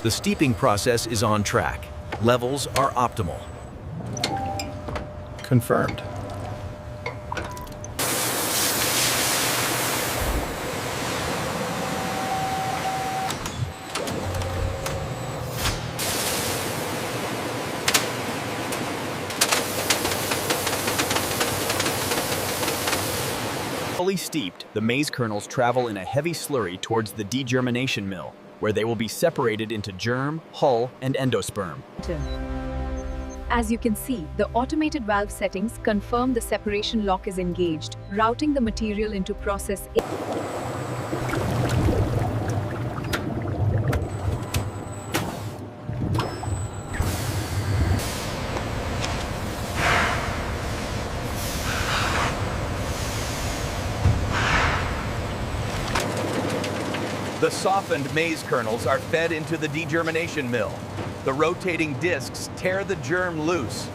The steeping process is on track. Levels are optimal. Confirmed. Fully steeped, the maize kernels travel in a heavy slurry towards the degermination mill, where they will be separated into germ, hull, and endosperm. As you can see, the automated valve settings confirm the separation lock is engaged, routing the material into process A. The softened maize kernels are fed into the degermination mill. The rotating discs tear the germ loose.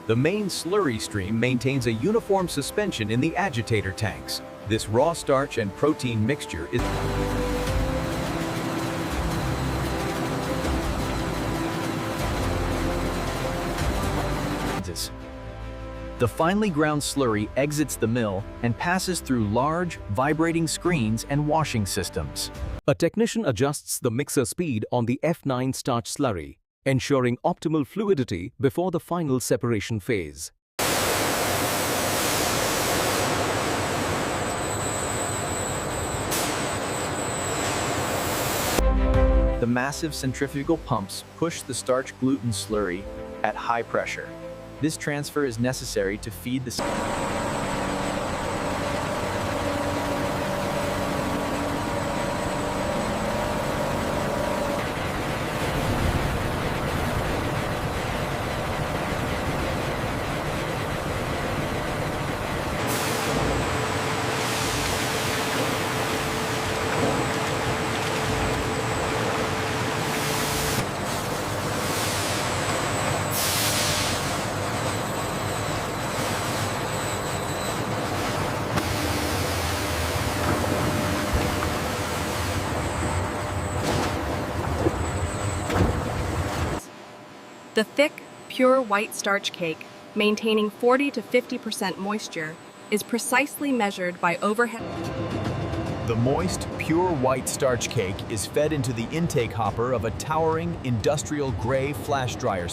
The main slurry stream maintains a uniform suspension in the agitator tanks. This raw starch and protein mixture is The finely ground slurry exits the mill and passes through large, vibrating screens and washing systems. A technician adjusts the mixer speed on the F-9 starch slurry, ensuring optimal fluidity before the final separation phase. The massive centrifugal pumps push the starch gluten slurry at high pressure. This transfer is necessary to feed the The thick, pure white starch cake, maintaining 40 to 50% moisture, is precisely measured by overhead. The moist, pure white starch cake is fed into the intake hopper of a towering, industrial gray flash dryer.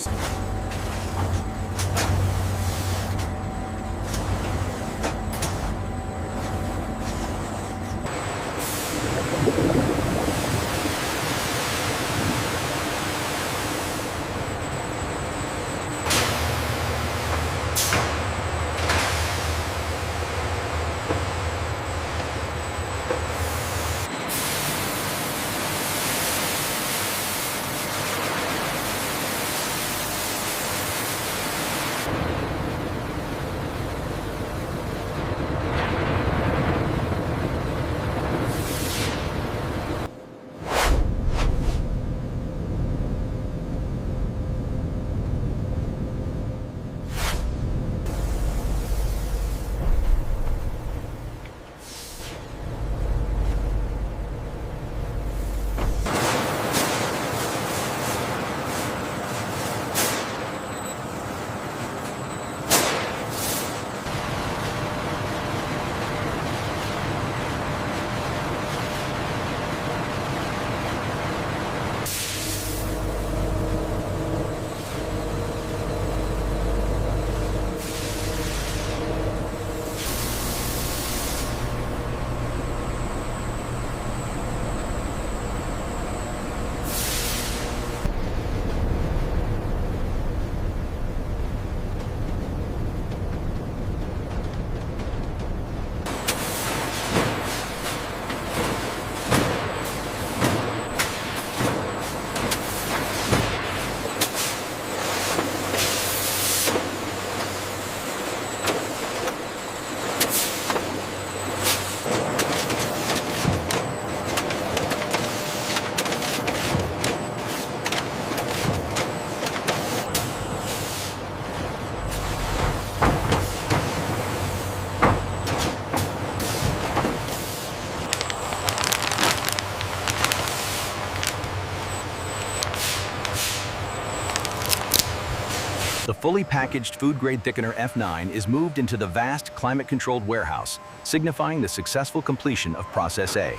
The fully packaged food-grade thickener F-9 is moved into the vast climate-controlled warehouse, signifying the successful completion of Process A.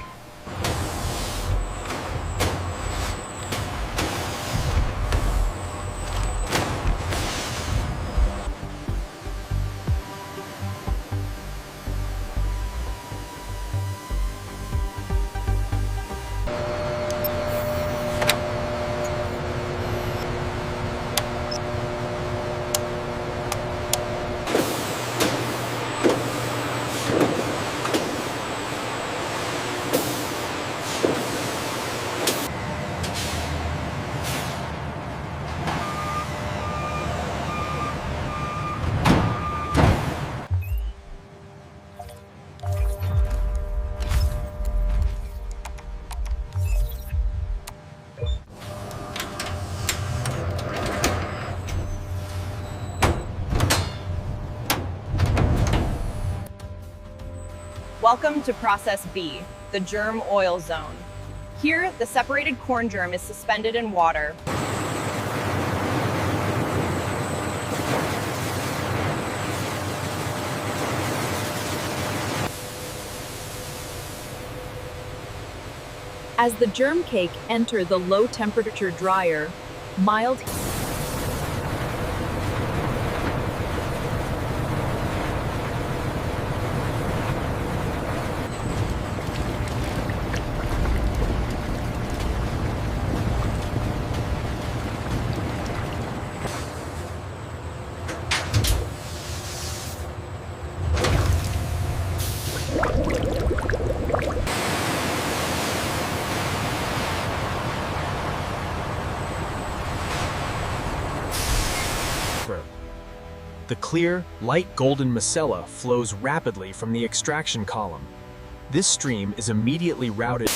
Welcome to Process B, the germ oil zone. Here, the separated corn germ is suspended in water. As the germ cake enter the low-temperature dryer, mild The clear, light golden micella flows rapidly from the extraction column. This stream is immediately routed.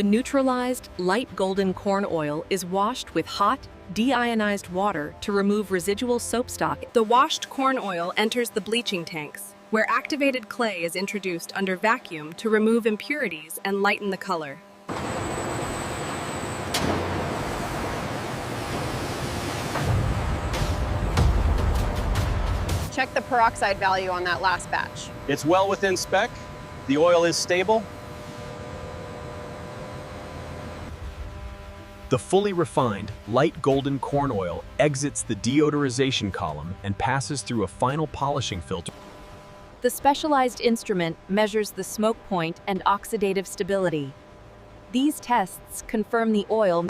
The neutralized, light golden corn oil is washed with hot, deionized water to remove residual soap stock. The washed corn oil enters the bleaching tanks, where activated clay is introduced under vacuum to remove impurities and lighten the color. Check the peroxide value on that last batch. It's well within spec. The oil is stable. The fully refined, light golden corn oil exits the deodorization column and passes through a final polishing filter. The specialized instrument measures the smoke point and oxidative stability. These tests confirm the oil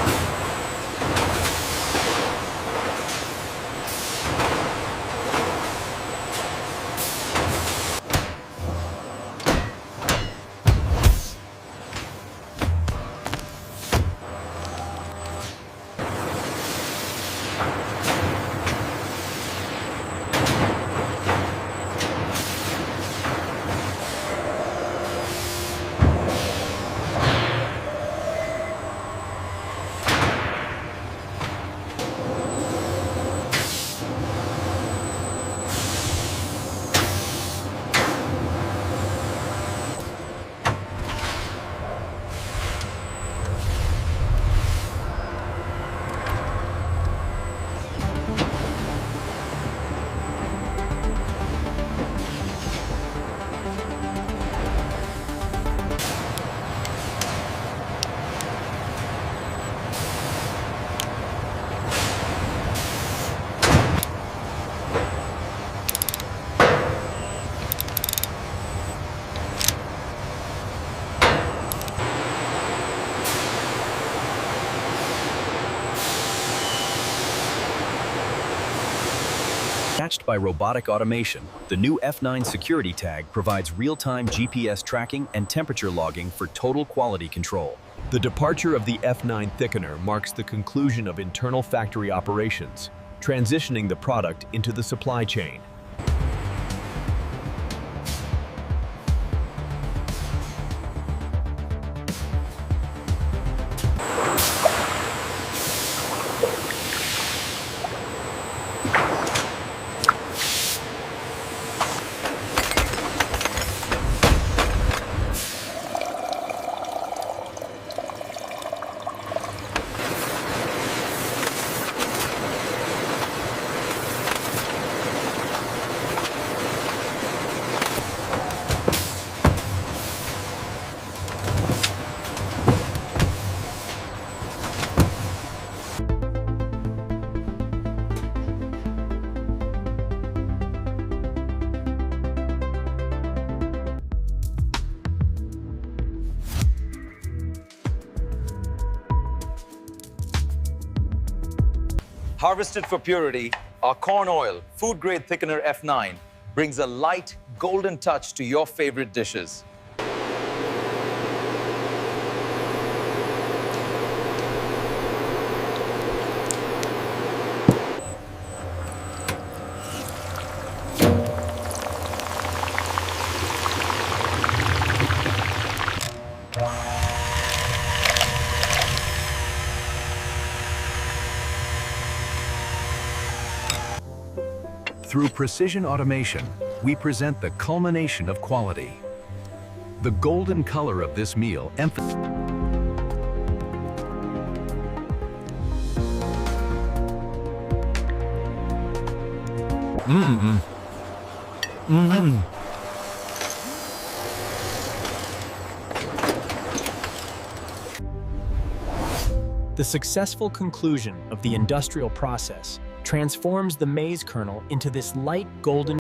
Matched by robotic automation, the new F-9 security tag provides real-time GPS tracking and temperature logging for total quality control. The departure of the F-9 thickener marks the conclusion of internal factory operations, transitioning the product into the supply chain. Harvested for purity, our corn oil, food-grade thickener F9, brings a light, golden touch to your favorite dishes. Through precision automation, we present the culmination of quality. The golden color of this meal emphasizes The successful conclusion of the industrial process transforms the maize kernel into this light golden